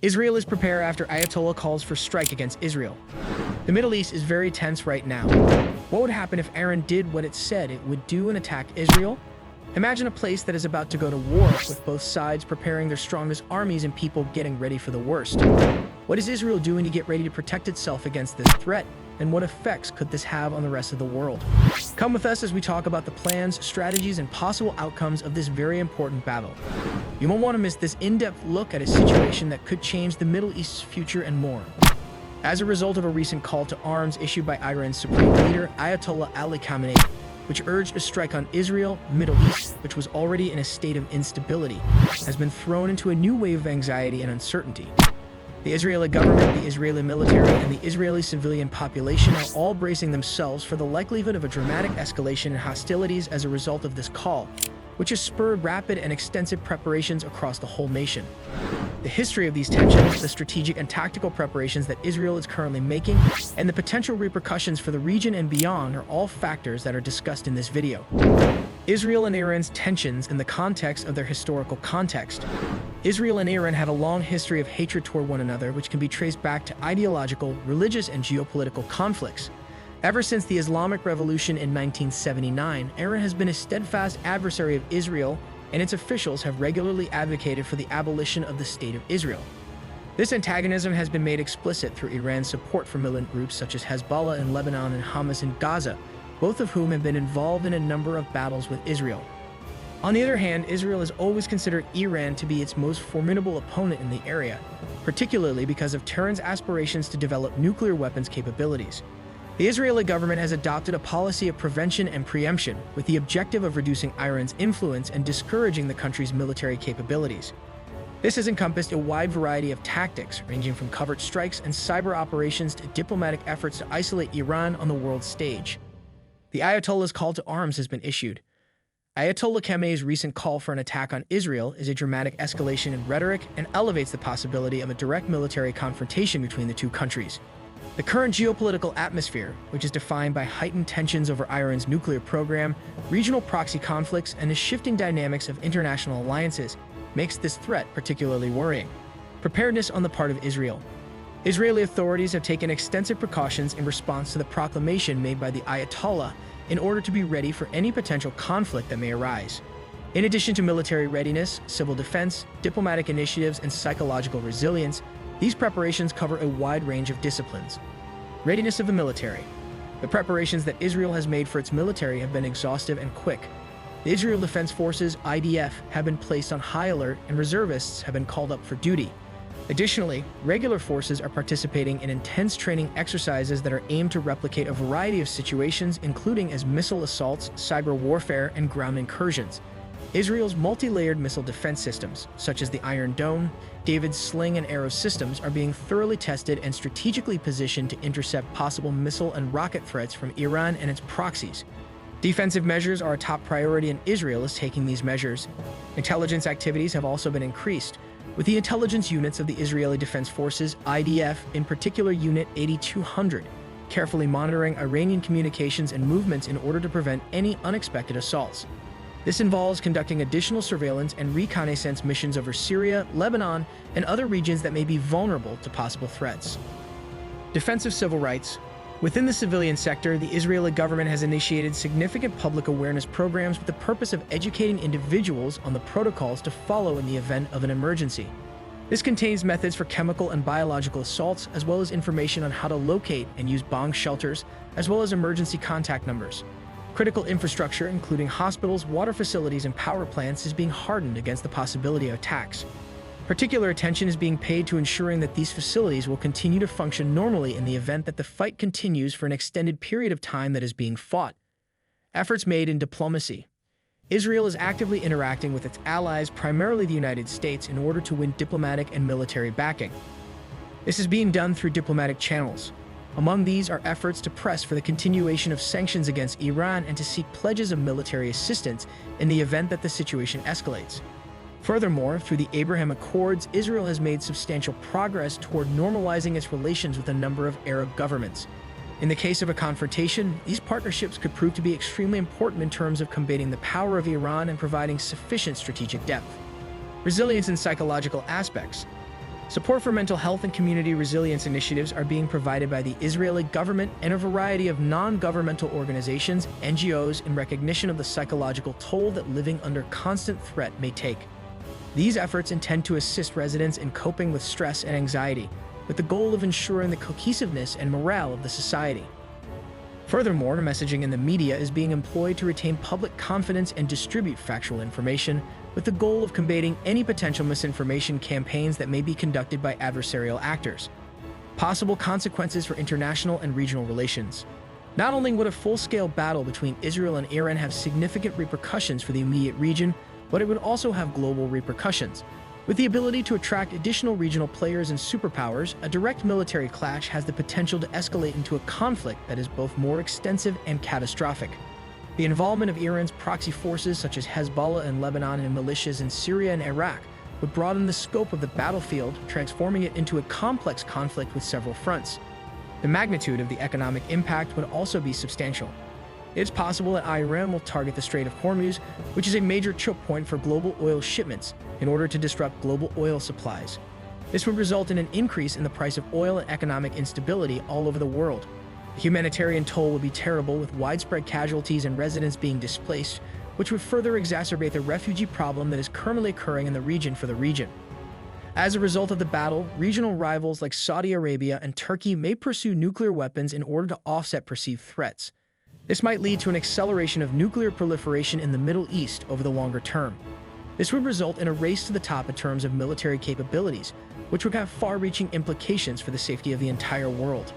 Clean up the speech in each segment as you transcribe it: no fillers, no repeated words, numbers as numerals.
Israel is prepared after Ayatollah calls for strike against Israel. The Middle East is very tense right now. What would happen if Iran did what it said it would do and attack Israel? Imagine a place that is about to go to war, with both sides preparing their strongest armies and people getting ready for the worst. What is Israel doing to get ready to protect itself against this threat? And what effects could this have on the rest of the world? Come with us as we talk about the plans, strategies, and possible outcomes of this very important battle. You won't want to miss this in-depth look at a situation that could change the Middle East's future and more. As a result of a recent call to arms issued by Iran's supreme leader, Ayatollah Ali Khamenei, which urged a strike on Israel, Middle East, which was already in a state of instability, has been thrown into a new wave of anxiety and uncertainty. The Israeli government, the Israeli military, and the Israeli civilian population are all bracing themselves for the likelihood of a dramatic escalation in hostilities as a result of this call, which has spurred rapid and extensive preparations across the whole nation. The history of these tensions, the strategic and tactical preparations that Israel is currently making, and the potential repercussions for the region and beyond are all factors that are discussed in this video. Israel and Iran's tensions in the context of their historical context. Israel and Iran have a long history of hatred toward one another, which can be traced back to ideological, religious, and geopolitical conflicts. Ever since the Islamic Revolution in 1979, Iran has been a steadfast adversary of Israel, and its officials have regularly advocated for the abolition of the State of Israel. This antagonism has been made explicit through Iran's support for militant groups such as Hezbollah in Lebanon and Hamas in Gaza, both of whom have been involved in a number of battles with Israel. On the other hand, Israel has always considered Iran to be its most formidable opponent in the area, particularly because of Tehran's aspirations to develop nuclear weapons capabilities. The Israeli government has adopted a policy of prevention and preemption with the objective of reducing Iran's influence and discouraging the country's military capabilities. This has encompassed a wide variety of tactics, ranging from covert strikes and cyber operations to diplomatic efforts to isolate Iran on the world stage. The Ayatollah's call to arms has been issued. Ayatollah Khamenei's recent call for an attack on Israel is a dramatic escalation in rhetoric and elevates the possibility of a direct military confrontation between the two countries. The current geopolitical atmosphere, which is defined by heightened tensions over Iran's nuclear program, regional proxy conflicts, and the shifting dynamics of international alliances, makes this threat particularly worrying. Preparedness on the part of Israel. Israeli authorities have taken extensive precautions in response to the proclamation made by the Ayatollah in order to be ready for any potential conflict that may arise. In addition to military readiness, civil defense, diplomatic initiatives, and psychological resilience, these preparations cover a wide range of disciplines. Readiness of the military. The preparations that Israel has made for its military have been exhaustive and quick. The Israel Defense Forces, IDF, have been placed on high alert, and reservists have been called up for duty. Additionally, regular forces are participating in intense training exercises that are aimed to replicate a variety of situations, including as missile assaults, cyber warfare, and ground incursions. Israel's multi-layered missile defense systems, such as the Iron Dome, David's Sling and Arrow systems, are being thoroughly tested and strategically positioned to intercept possible missile and rocket threats from Iran and its proxies. Defensive measures are a top priority, and Israel is taking these measures. Intelligence activities have also been increased, with the intelligence units of the Israeli Defense Forces, IDF, in particular Unit 8200, carefully monitoring Iranian communications and movements in order to prevent any unexpected assaults. This involves conducting additional surveillance and reconnaissance missions over Syria, Lebanon, and other regions that may be vulnerable to possible threats. Defense of civil rights. Within the civilian sector, the Israeli government has initiated significant public awareness programs with the purpose of educating individuals on the protocols to follow in the event of an emergency. This contains methods for chemical and biological assaults, as well as information on how to locate and use bomb shelters, as well as emergency contact numbers. Critical infrastructure, including hospitals, water facilities, and power plants, is being hardened against the possibility of attacks. Particular attention is being paid to ensuring that these facilities will continue to function normally in the event that the fight continues for an extended period of time that is being fought. Efforts made in diplomacy. Israel is actively interacting with its allies, primarily the United States, in order to win diplomatic and military backing. This is being done through diplomatic channels. Among these are efforts to press for the continuation of sanctions against Iran and to seek pledges of military assistance in the event that the situation escalates. Furthermore, through the Abraham Accords, Israel has made substantial progress toward normalizing its relations with a number of Arab governments. In the case of a confrontation, these partnerships could prove to be extremely important in terms of combating the power of Iran and providing sufficient strategic depth. Resilience and psychological aspects. Support for mental health and community resilience initiatives are being provided by the Israeli government and a variety of non-governmental organizations, NGOs, in recognition of the psychological toll that living under constant threat may take. These efforts intend to assist residents in coping with stress and anxiety, with the goal of ensuring the cohesiveness and morale of the society. Furthermore, messaging in the media is being employed to retain public confidence and distribute factual information, with the goal of combating any potential misinformation campaigns that may be conducted by adversarial actors. Possible consequences for international and regional relations. Not only would a full-scale battle between Israel and Iran have significant repercussions for the immediate region, but it would also have global repercussions. With the ability to attract additional regional players and superpowers, a direct military clash has the potential to escalate into a conflict that is both more extensive and catastrophic. The involvement of Iran's proxy forces such as Hezbollah in Lebanon and militias in Syria and Iraq would broaden the scope of the battlefield, transforming it into a complex conflict with several fronts. The magnitude of the economic impact would also be substantial. It's possible that Iran will target the Strait of Hormuz, which is a major choke point for global oil shipments, in order to disrupt global oil supplies. This would result in an increase in the price of oil and economic instability all over the world. The humanitarian toll would be terrible, with widespread casualties and residents being displaced, which would further exacerbate the refugee problem that is currently occurring in the region for the region. As a result of the battle, regional rivals like Saudi Arabia and Turkey may pursue nuclear weapons in order to offset perceived threats. This might lead to an acceleration of nuclear proliferation in the Middle East over the longer term. This would result in a race to the top in terms of military capabilities, which would have far-reaching implications for the safety of the entire world.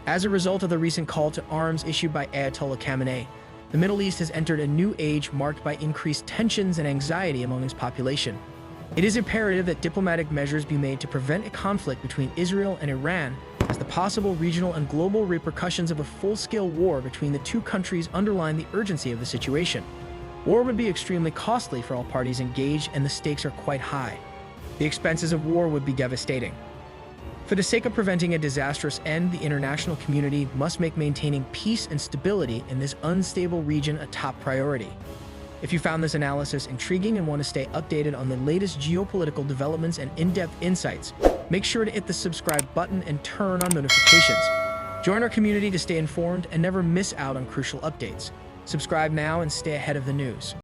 As a result of the recent call to arms issued by Ayatollah Khamenei, the Middle East has entered a new age marked by increased tensions and anxiety among its population. It is imperative that diplomatic measures be made to prevent a conflict between Israel and Iran, as the possible regional and global repercussions of a full-scale war between the two countries underline the urgency of the situation. War would be extremely costly for all parties engaged, and the stakes are quite high. The expenses of war would be devastating. For the sake of preventing a disastrous end, the international community must make maintaining peace and stability in this unstable region a top priority. If you found this analysis intriguing and want to stay updated on the latest geopolitical developments and in-depth insights, make sure to hit the subscribe button and turn on notifications. Join our community to stay informed and never miss out on crucial updates. Subscribe now and stay ahead of the news.